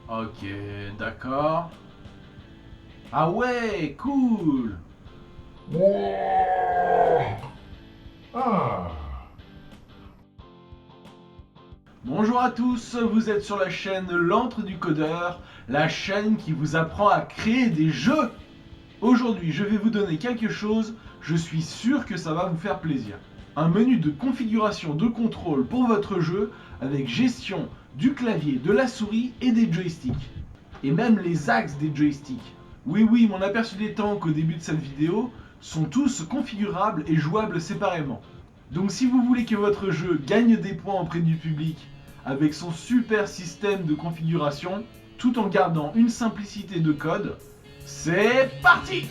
Ok, d'accord. Ah ouais, cool. Ah. Bonjour à tous, vous êtes sur la chaîne L'Antre du Codeur, la chaîne qui vous apprend à créer des jeux. Aujourd'hui, je vais vous donner quelque chose, je suis sûr que ça va vous faire plaisir. Un menu de configuration de contrôle pour votre jeu avec gestion du clavier, de la souris et des joysticks. Et même les axes des joysticks. Oui, oui, mon aperçu des tanks au début de cette vidéo sont tous configurables et jouables séparément. Donc si vous voulez que votre jeu gagne des points auprès du public avec son super système de configuration, tout en gardant une simplicité de code, c'est parti!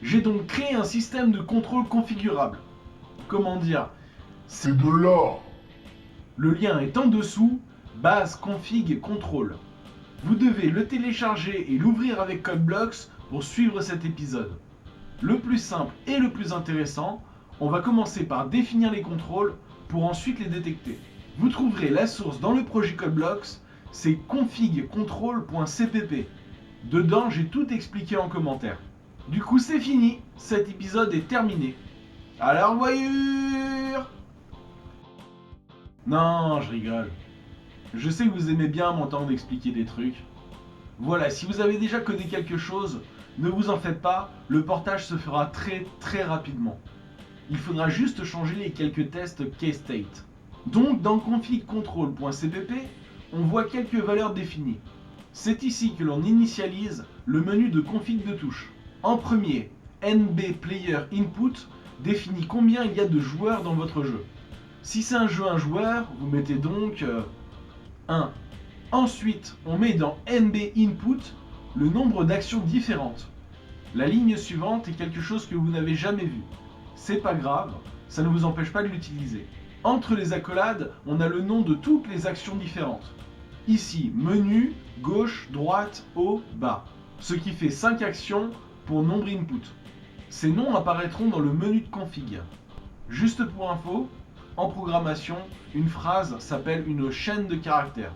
J'ai donc créé un système de contrôle configurable. Comment dire? C'est de l'or. Le lien est en dessous, base config contrôle. Vous devez le télécharger et l'ouvrir avec CodeBlocks pour suivre cet épisode. Le plus simple et le plus intéressant, on va commencer par définir les contrôles pour ensuite les détecter. Vous trouverez la source dans le projet CodeBlocks, c'est config-control.cpp. Dedans, j'ai tout expliqué en commentaire. Du coup, c'est fini, cet épisode est terminé. À la revoyure! Non, je rigole. Je sais que vous aimez bien m'entendre expliquer des trucs. Voilà, si vous avez déjà codé quelque chose, ne vous en faites pas, le portage se fera très rapidement. Il faudra juste changer les quelques tests K-State. Donc dans config-control.cpp, on voit quelques valeurs définies. C'est ici que l'on initialise le menu de config de touche. En premier, nbPlayerInput définit combien il y a de joueurs dans votre jeu. Si c'est un jeu un joueur, vous mettez donc 1. Ensuite, on met dans nbInput le nombre d'actions différentes. La ligne suivante est quelque chose que vous n'avez jamais vu. C'est pas grave, ça ne vous empêche pas de l'utiliser. Entre les accolades, on a le nom de toutes les actions différentes. Ici, menu, gauche, droite, haut, bas. Ce qui fait 5 actions pour nombre input. Ces noms apparaîtront dans le menu de config. Juste pour info, en programmation, une phrase s'appelle une chaîne de caractères.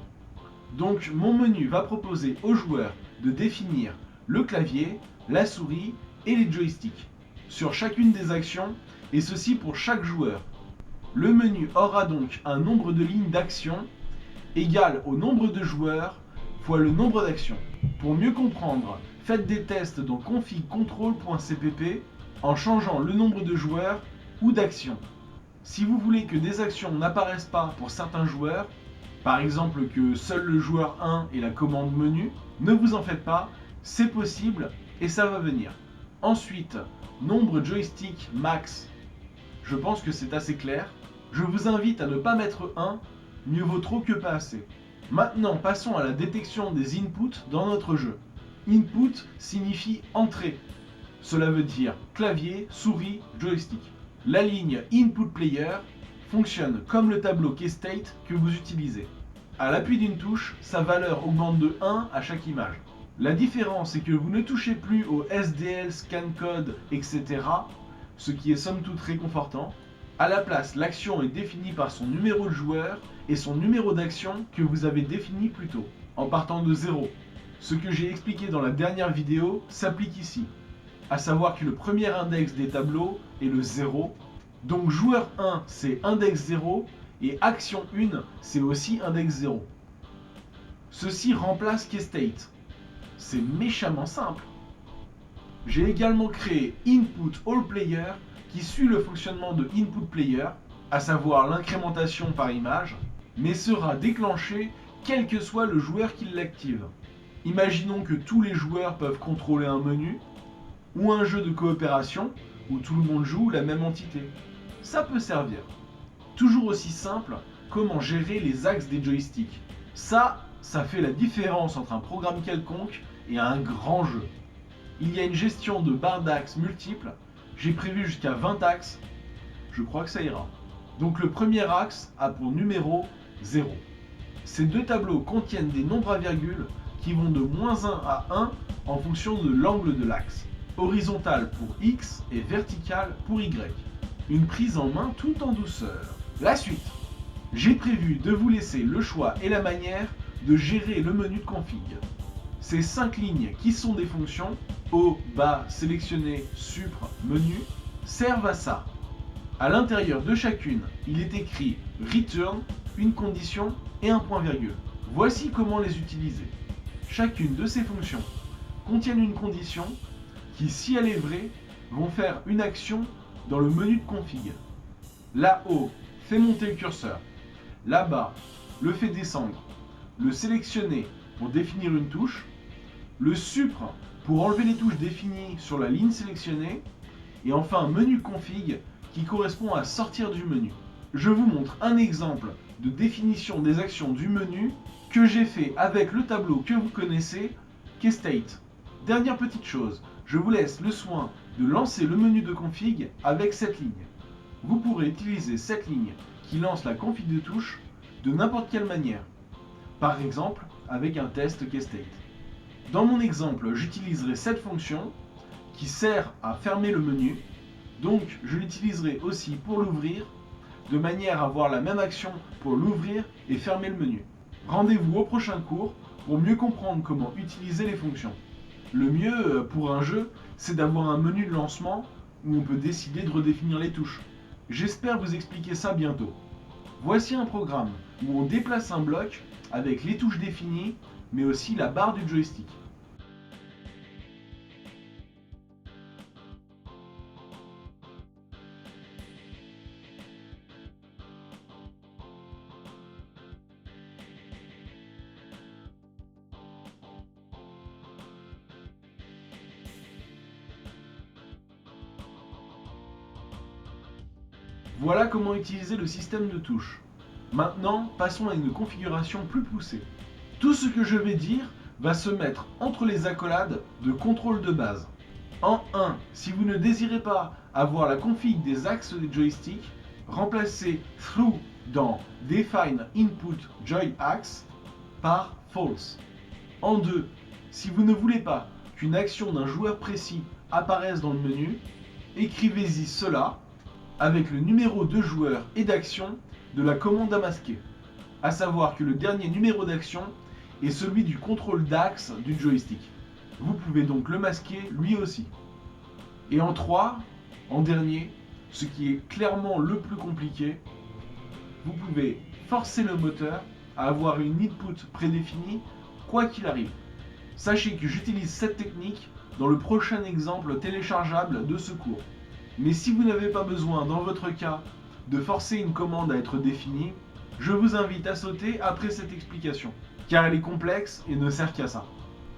Donc mon menu va proposer au joueur de définir le clavier, la souris et les joysticks sur chacune des actions, et ceci pour chaque joueur. Le menu aura donc un nombre de lignes d'action égal au nombre de joueurs fois le nombre d'actions. Pour mieux comprendre, faites des tests dans config-control.cpp en changeant le nombre de joueurs ou d'actions. Si vous voulez que des actions n'apparaissent pas pour certains joueurs, par exemple que seul le joueur 1 ait la commande menu, ne vous en faites pas, c'est possible et ça va venir. Ensuite, nombre joystick max. Je pense que c'est assez clair. Je vous invite à ne pas mettre 1, mieux vaut trop que pas assez. Maintenant, passons à la détection des inputs dans notre jeu. Input signifie entrée. Cela veut dire clavier, souris, joystick. La ligne Input Player fonctionne comme le tableau K-State que vous utilisez. À l'appui d'une touche, sa valeur augmente de 1 à chaque image. La différence est que vous ne touchez plus au SDL, scan code, etc., ce qui est somme toute réconfortant. À la place, l'action est définie par son numéro de joueur et son numéro d'action que vous avez défini plus tôt, en partant de 0. Ce que j'ai expliqué dans la dernière vidéo s'applique ici, à savoir que le premier index des tableaux est le 0, donc joueur 1 c'est index 0, et action 1 c'est aussi index 0. Ceci remplace K-State. C'est méchamment simple. J'ai également créé Input All Player qui suit le fonctionnement de Input Player, à savoir l'incrémentation par image, mais sera déclenché quel que soit le joueur qui l'active. Imaginons que tous les joueurs peuvent contrôler un menu, ou un jeu de coopération où tout le monde joue la même entité. ça peut servir. Toujours aussi simple, comment gérer les axes des joysticks. Ça fait la différence entre un programme quelconque et un grand jeu. Il y a une gestion de barres d'axes multiples, j'ai prévu jusqu'à 20 axes, je crois que ça ira. Donc le premier axe a pour numéro 0. Ces deux tableaux contiennent des nombres à virgule qui vont de -1 à 1 en fonction de l'angle de l'axe. Horizontal pour X et vertical pour Y. Une prise en main tout en douceur. La suite. J'ai prévu de vous laisser le choix et la manière de gérer le menu de config. Ces 5 lignes qui sont des fonctions, haut, bas, sélectionner, supr, menu, servent à ça. À l'intérieur de chacune, il est écrit return, une condition et un point virgule. Voici comment les utiliser. Chacune de ces fonctions contient une condition qui, si elle est vraie, vont faire une action dans le menu de config. Là-haut, fait monter le curseur. Là-bas, le fait descendre. Le sélectionner pour définir une touche. Le supr pour enlever les touches définies sur la ligne sélectionnée. Et enfin, menu config qui correspond à sortir du menu. Je vous montre un exemple de définition des actions du menu que j'ai fait avec le tableau que vous connaissez, KState. Dernière petite chose, je vous laisse le soin de lancer le menu de config avec cette ligne. Vous pourrez utiliser cette ligne qui lance la config de touche de n'importe quelle manière. Par exemple, avec un test KState. Dans mon exemple, j'utiliserai cette fonction qui sert à fermer le menu. Donc, je l'utiliserai aussi pour l'ouvrir, de manière à avoir la même action pour l'ouvrir et fermer le menu. Rendez-vous au prochain cours pour mieux comprendre comment utiliser les fonctions. Le mieux pour un jeu, c'est d'avoir un menu de lancement où on peut décider de redéfinir les touches. J'espère vous expliquer ça bientôt. Voici un programme où on déplace un bloc avec les touches définies, mais aussi la barre du joystick. Voilà comment utiliser le système de touches. Maintenant, passons à une configuration plus poussée. Tout ce que je vais dire va se mettre entre les accolades de contrôle de base. En 1, si vous ne désirez pas avoir la config des axes des joysticks, remplacez through dans define input joy axe par false. En 2, si vous ne voulez pas qu'une action d'un joueur précis apparaisse dans le menu, écrivez-y cela avec le numéro de joueur et d'action de la commande à masquer. À savoir que le dernier numéro d'action est celui du contrôle d'axe du joystick. Vous pouvez donc le masquer lui aussi. Et en 3, en dernier, ce qui est clairement le plus compliqué, vous pouvez forcer le moteur à avoir une input prédéfinie quoi qu'il arrive. Sachez que j'utilise cette technique dans le prochain exemple téléchargeable de ce cours. Mais si vous n'avez pas besoin, dans votre cas, de forcer une commande à être définie, je vous invite à sauter après cette explication, car elle est complexe et ne sert qu'à ça.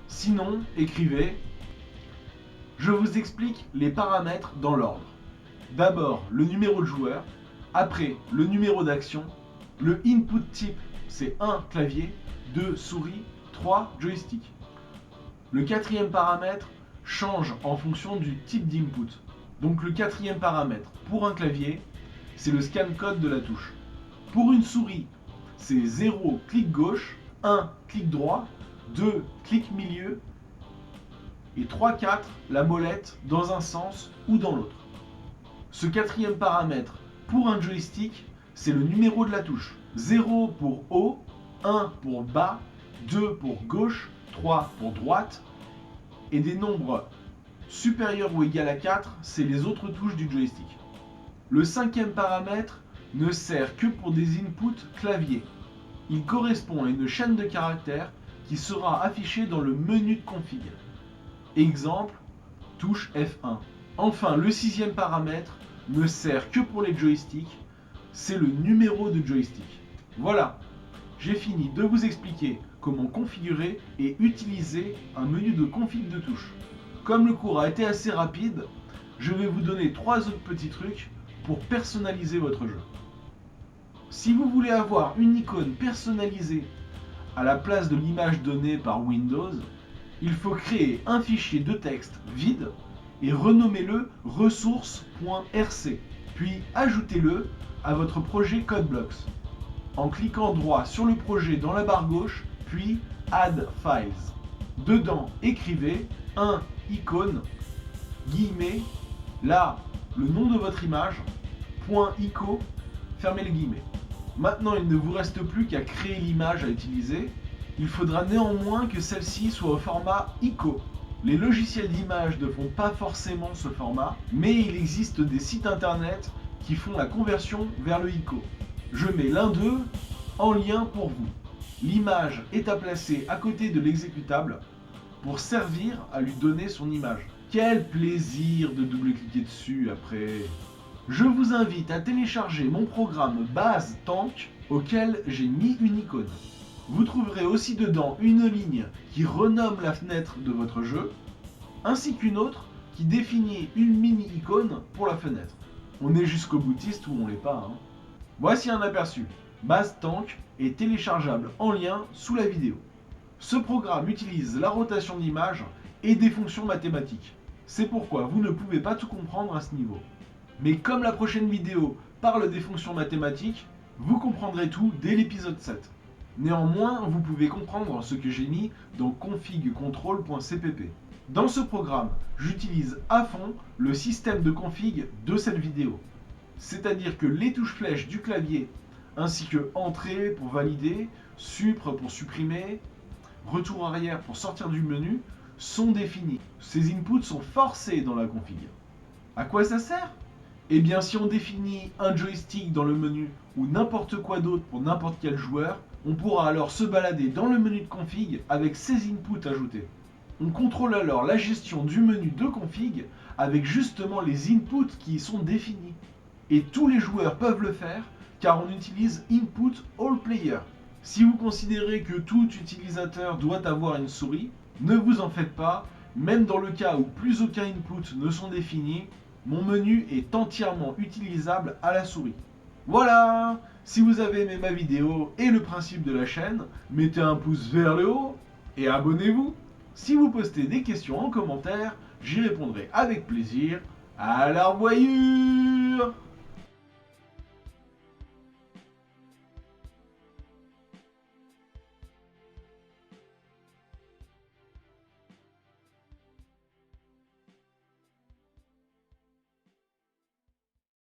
Sinon, écrivez. Je vous explique les paramètres dans l'ordre. D'abord, le numéro de joueur, après le numéro d'action, le input type, c'est 1 clavier, 2 souris, 3 joystick. Le quatrième paramètre change en fonction du type d'input. Donc le quatrième paramètre pour un clavier, c'est le scan code de la touche. Pour une souris, c'est 0 clic gauche, 1 clic droit, 2 clic milieu et 3, 4 la molette dans un sens ou dans l'autre. Ce quatrième paramètre pour un joystick, c'est le numéro de la touche. 0 pour haut, 1 pour bas, 2 pour gauche, 3 pour droite et des nombres supérieurs ou égal à 4, c'est les autres touches du joystick. Le cinquième paramètre ne sert que pour des inputs clavier. Il correspond à une chaîne de caractères qui sera affichée dans le menu de config. Exemple, touche F1. Enfin, le sixième paramètre ne sert que pour les joysticks, c'est le numéro de joystick. Voilà, j'ai fini de vous expliquer comment configurer et utiliser un menu de config de touches. Comme le cours a été assez rapide, je vais vous donner 3 autres petits trucs pour personnaliser votre jeu. Si vous voulez avoir une icône personnalisée à la place de l'image donnée par Windows, il faut créer un fichier de texte vide et renommer-le ressources.rc, puis ajoutez-le à votre projet CodeBlocks en cliquant droit sur le projet dans la barre gauche, puis Add Files. Dedans, écrivez un icône, guillemets, là, le nom de votre image, .ico, fermez les guillemets. Maintenant, il ne vous reste plus qu'à créer l'image à utiliser. Il faudra néanmoins que celle-ci soit au format ICO. Les logiciels d'image ne font pas forcément ce format, mais il existe des sites internet qui font la conversion vers le ICO. Je mets l'un d'eux en lien pour vous. L'image est à placer à côté de l'exécutable pour servir à lui donner son image. Quel plaisir de double-cliquer dessus après. Je vous invite à télécharger mon programme Base Tank auquel j'ai mis une icône. Vous trouverez aussi dedans une ligne qui renomme la fenêtre de votre jeu, ainsi qu'une autre qui définit une mini-icône pour la fenêtre. On est jusqu'au boutiste ou on l'est pas. Voici un aperçu. Base Tank est téléchargeable en lien sous la vidéo. Ce programme utilise la rotation d'image et des fonctions mathématiques. C'est pourquoi vous ne pouvez pas tout comprendre à ce niveau. Mais comme la prochaine vidéo parle des fonctions mathématiques, vous comprendrez tout dès l'épisode 7. Néanmoins, vous pouvez comprendre ce que j'ai mis dans config-control.cpp. Dans ce programme, j'utilise à fond le système de config de cette vidéo. C'est-à-dire que les touches flèches du clavier, ainsi que Entrée pour valider, Supr pour supprimer, Retour arrière pour sortir du menu, sont définis. Ces inputs sont forcés dans la config. À quoi ça sert ? Eh bien, si on définit un joystick dans le menu ou n'importe quoi d'autre pour n'importe quel joueur, on pourra alors se balader dans le menu de config avec ces inputs ajoutés. On contrôle alors la gestion du menu de config avec justement les inputs qui y sont définis. Et tous les joueurs peuvent le faire car on utilise Input All Player. Si vous considérez que tout utilisateur doit avoir une souris, ne vous en faites pas, même dans le cas où plus aucun input ne sont définis, mon menu est entièrement utilisable à la souris. Voilà! Si vous avez aimé ma vidéo et le principe de la chaîne, mettez un pouce vers le haut et abonnez-vous. Si vous postez des questions en commentaire, j'y répondrai avec plaisir. À la revoyure!